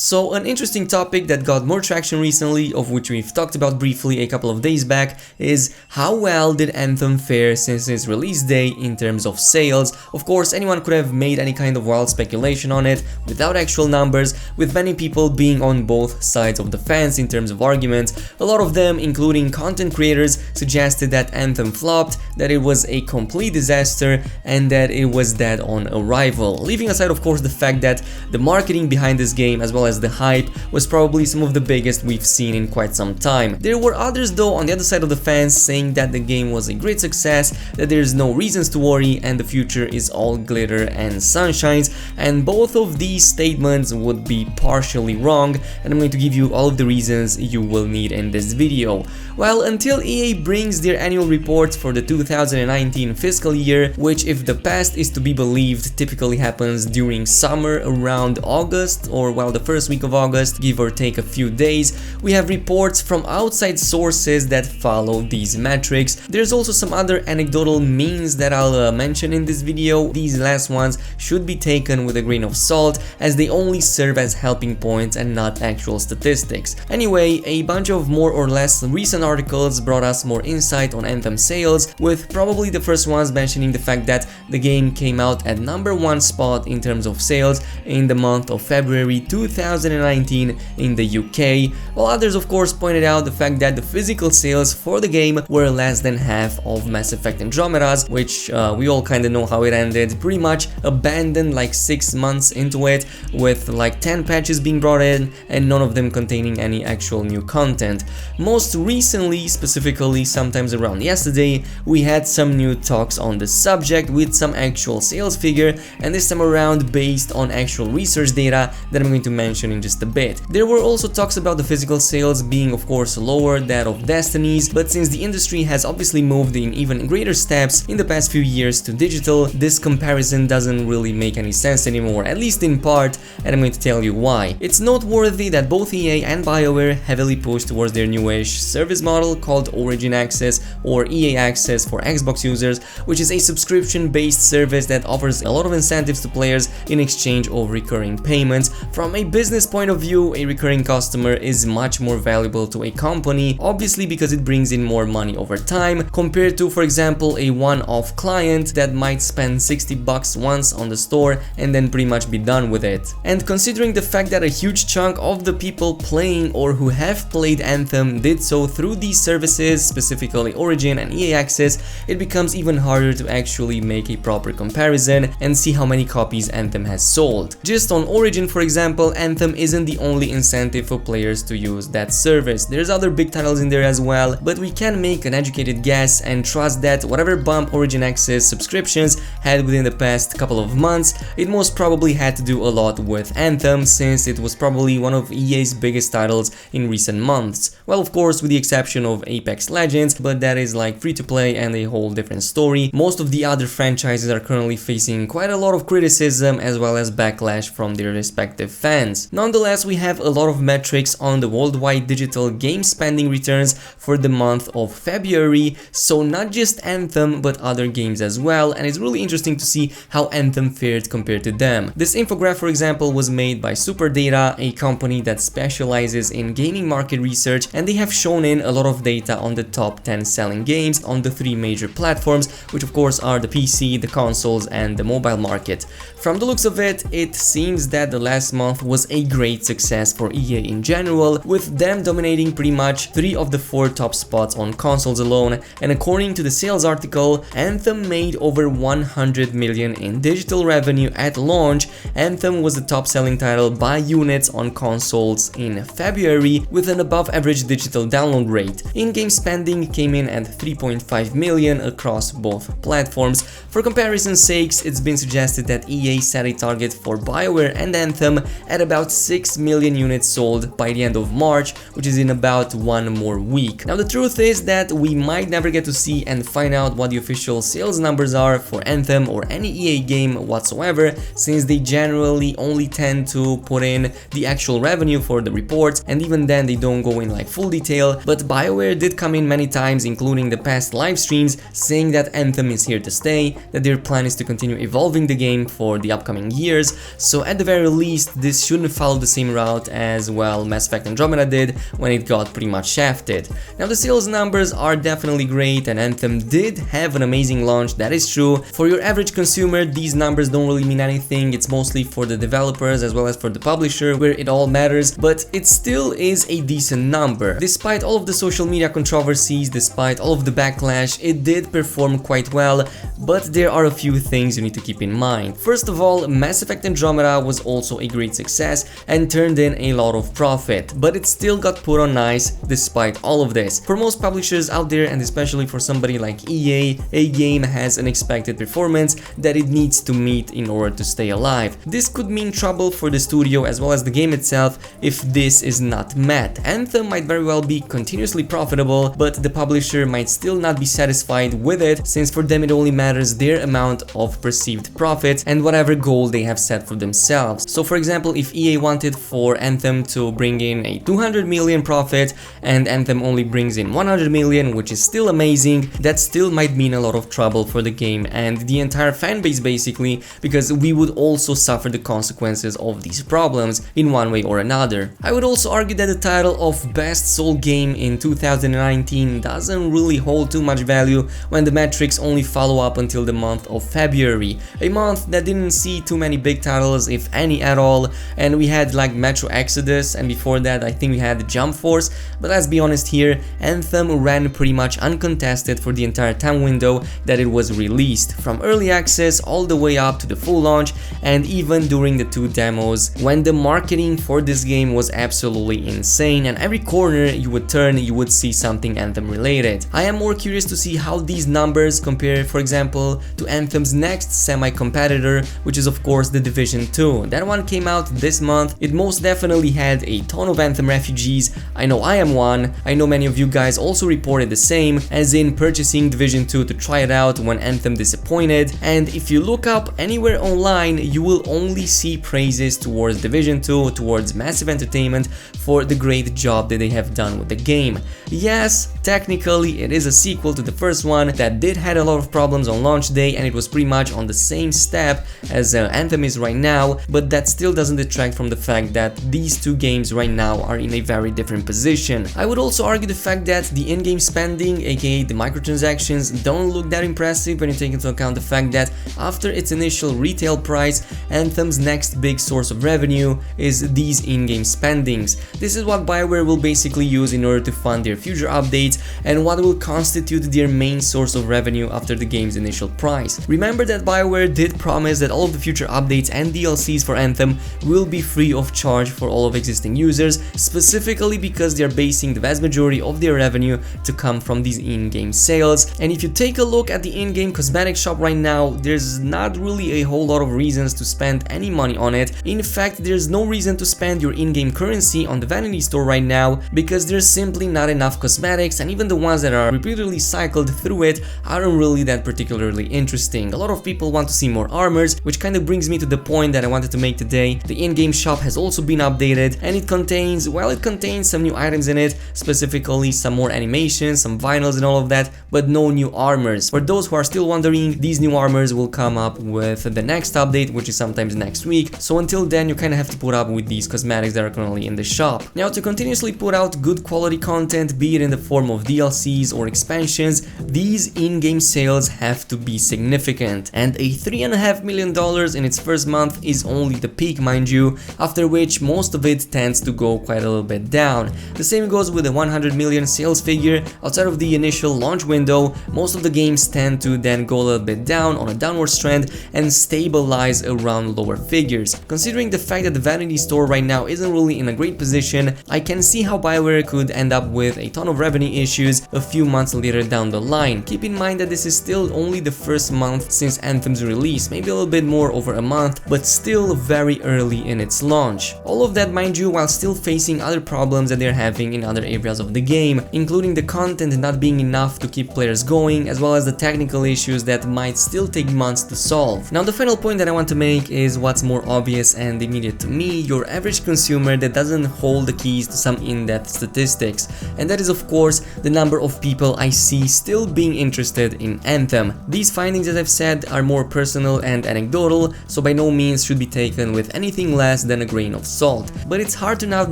So an interesting topic that got more traction recently, of which we've talked about briefly a couple of days back, is how well did Anthem fare since its release day in terms of sales. Of course, anyone could have made any kind of wild speculation on it without actual numbers, with many people being on both sides of the fence in terms of arguments. A lot of them, including content creators, suggested that Anthem flopped, that it was a complete disaster, and that it was dead on arrival. Leaving aside, of course, the fact that the marketing behind this game as well as the hype was probably some of the biggest we've seen in quite some time. There were others though on the other side of the fence saying that the game was a great success, that there's no reasons to worry and the future is all glitter and sunshines, and both of these statements would be partially wrong, and I'm going to give you all of the reasons you will need in this video. Well, until EA brings their annual reports for the 2019 fiscal year, which if the past is to be believed typically happens during summer around August, or well, the first week of August, give or take a few days, we have reports from outside sources that follow these metrics. There's also some other anecdotal means that I'll mention in this video. These last ones should be taken with a grain of salt, as they only serve as helping points and not actual statistics. Anyway, a bunch of more or less recent articles brought us more insight on Anthem sales, with probably the first ones mentioning the fact that the game came out at #1 spot in terms of sales in the month of February 2019 in the UK, while others of course pointed out the fact that the physical sales for the game were less than half of Mass Effect Andromeda's, which we all kinda know how it ended, pretty much abandoned like 6 months into it, with like 10 patches being brought in and none of them containing any actual new content. Most recently, specifically sometimes around yesterday, we had some new talks on the subject with some actual sales figure, and this time around based on actual research data that I'm going to mention in just a bit. There were also talks about the physical sales being of course lower than of Destiny's, but since the industry has obviously moved in even greater steps in the past few years to digital, this comparison doesn't really make any sense anymore, at least in part, and I'm going to tell you why. It's noteworthy that both EA and Bioware heavily pushed towards their newish service model called Origin Access, or EA Access for Xbox users, which is a subscription-based service that offers a lot of incentives to players in exchange of recurring payments. From a business point of view, a recurring customer is much more valuable to a company, obviously because it brings in more money over time, compared to, for example, a one-off client that might spend $60 once on the store and then pretty much be done with it. And considering the fact that a huge chunk of the people playing or who have played Anthem did so through these services, specifically Origin and EA Access, it becomes even harder to actually make a proper comparison and see how many copies Anthem has sold. Just on Origin, for example, Anthem isn't the only incentive for players to use that service. There's other big titles in there as well, but we can make an educated guess and trust that whatever bump Origin Access subscriptions had within the past couple of months, it most probably had to do a lot with Anthem, since it was probably one of EA's biggest titles in recent months. Well, of course, with the exception of Apex Legends, but that is like free to play and a whole different story. Most of the other franchises are currently facing quite a lot of criticism as well as backlash from their respective fans. Nonetheless, we have a lot of metrics on the worldwide digital game spending returns for the month of February, so not just Anthem but other games as well, and it's really interesting to see how Anthem fared compared to them. This infograph, for example, was made by Superdata, a company that specializes in gaming market research, and they have shown in a lot of data on the top 10 selling games on the 3 major platforms, which of course are the PC, the consoles, and the mobile market. From the looks of it, it seems that the last month was a great success for EA in general, with them dominating pretty much 3 of the 4 top spots on consoles alone, and according to the sales article, Anthem made over 100 million in digital revenue at launch. Anthem was the top selling title by units on consoles in February, with an above average digital download rate. In-game spending came in at 3.5 million across both platforms. For comparison's sakes, it's been suggested that EA set a target for Bioware and Anthem at about 6 million units sold by the end of March, which is in about 1 more week. Now the truth is that we might never get to see and find out what the official sales numbers are for Anthem or any EA game whatsoever, since they generally only tend to put in the actual revenue for the reports, and even then they don't go in like full detail. But Bioware did come in many times, including the past live streams, saying that Anthem is here to stay, that their plan is to continue evolving the game for the upcoming years, so at the very least this shouldn't followed the same route as, well, Mass Effect Andromeda did when it got pretty much shafted. Now the sales numbers are definitely great, and Anthem did have an amazing launch, that is true. For your average consumer, these numbers don't really mean anything. It's mostly for the developers as well as for the publisher where it all matters, but it still is a decent number. Despite all of the social media controversies, despite all of the backlash, it did perform quite well, but there are a few things you need to keep in mind. First of all, Mass Effect Andromeda was also a great success and turned in a lot of profit, but it still got put on ice despite all of this. For most publishers out there, and especially for somebody like EA, a game has an expected performance that it needs to meet in order to stay alive. This could mean trouble for the studio as well as the game itself if this is not met. Anthem might very well be continuously profitable, but the publisher might still not be satisfied with it, since for them it only matters their amount of perceived profit and whatever goal they have set for themselves. So for example, if EA wanted for Anthem to bring in a 200 million profit and Anthem only brings in 100 million, which is still amazing, that still might mean a lot of trouble for the game and the entire fanbase basically, because we would also suffer the consequences of these problems in one way or another. I would also argue that the title of Best Soul Game in 2019 doesn't really hold too much value when the metrics only follow up until the month of February, a month that didn't see too many big titles, if any at all, and we had like Metro Exodus, and before that I think we had Jump Force, but let's be honest here, Anthem ran pretty much uncontested for the entire time window that it was released, from early access all the way up to the full launch, and even during the 2 demos when the marketing for this game was absolutely insane, and every corner you would turn you would see something Anthem related. I am more curious to see how these numbers compare, for example, to Anthem's next semi-competitor, which is of course The Division 2. That one came out this month. It most definitely had a ton of Anthem refugees. I know I am one. I know many of you guys also reported the same, as in purchasing Division 2 to try it out when Anthem disappointed, and if you look up anywhere online you will only see praises towards Division 2, towards Massive Entertainment for the great job that they have done with the game. Yes, technically it is a sequel to the first one that did had a lot of problems on launch day, and it was pretty much on the same step as Anthem is right now, but that still doesn't detract from the fact that these two games right now are in a very different position. I would also argue the fact that the in-game spending, aka the microtransactions, don't look that impressive when you take into account the fact that after its initial retail price, Anthem's next big source of revenue is these in-game spendings. This is what Bioware will basically use in order to fund their future updates and what will constitute their main source of revenue after the game's initial price. Remember that Bioware did promise that all of the future updates and DLCs for Anthem will be free of charge for all of existing users, specifically because they are basing the vast majority of their revenue to come from these in-game sales. And if you take a look at the in-game cosmetic shop right now, there's not really a whole lot of reasons to spend any money on it. In fact, there's no reason to spend your in-game currency on the vanity store right now because there's simply not enough cosmetics, and even the ones that are repeatedly cycled through it aren't really that particularly interesting. A lot of people want to see more armors, which kind of brings me to the point that I wanted to make today. The in-game shop has also been updated, and it contains some new items in it, specifically some more animations, some vinyls and all of that, but no new armors. For those who are still wondering, these new armors will come up with the next update, which is sometimes next week, so until then you kind of have to put up with these cosmetics that are currently in the shop. Now, to continuously put out good quality content, be it in the form of DLCs or expansions, these in-game sales have to be significant, and a $3.5 million in its first month is only the peak, mind you, after which most of it tends to go quite a little bit down. The same goes with the 100 million sales figure. Outside of the initial launch window, most of the games tend to then go a little bit down on a downward trend and stabilize around lower figures. Considering the fact that the vanity store right now isn't really in a great position, I can see how Bioware could end up with a ton of revenue issues a few months later down the line. Keep in mind that this is still only the first month since Anthem's release, maybe a little bit more over a month, but still very early in its launch. All of that, mind you, while still facing other problems that they're having in other areas of the game, including the content not being enough to keep players going, as well as the technical issues that might still take months to solve. Now, the final point that I want to make is what's more obvious and immediate to me, your average consumer that doesn't hold the keys to some in-depth statistics, and that is of course the number of people I see still being interested in Anthem. These findings, as I've said, are more personal and anecdotal, so by no means should be taken with anything less than a grain of salt. But it's hard to not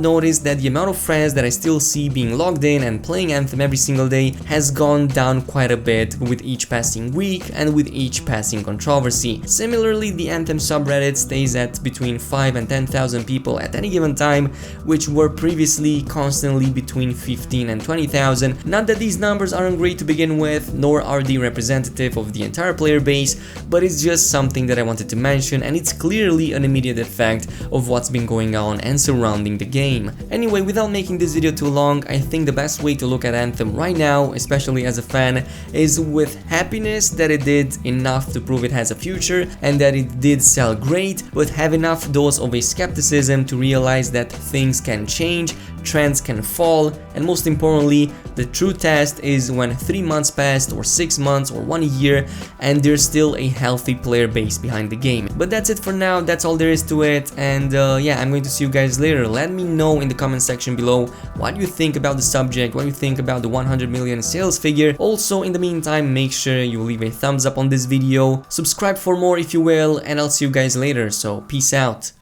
notice that the amount of friends that I still see being logged in and playing Anthem every single day has gone down quite a bit with each passing week and with each passing controversy. Similarly, the Anthem subreddit stays at between 5 and 10,000 people at any given time, which were previously constantly between 15 and 20,000. Not that these numbers aren't great to begin with, nor are they representative of the entire player base, but it's just something that I wanted to mention, and it's clearly an immediate effect of what's been going on and surrounding the game. Anyway, without making this video too long, I think the best way to look at Anthem right now, especially as a fan, is with happiness that it did enough to prove it has a future and that it did sell great, but have enough dose of a skepticism to realize that things can change, trends can fall, and most importantly, the true test is when 3 months passed, or 6 months, or 1 year, and there's still a healthy player base behind the game. But that's it for now, that's all there is to it, and yeah, I'm going to see you guys later. Let me know in the comment section below what you think about the subject, what you think about the 100 million sales figure. Also, in the meantime, make sure you leave a thumbs up on this video, subscribe for more if you will, and I'll see you guys later, so peace out.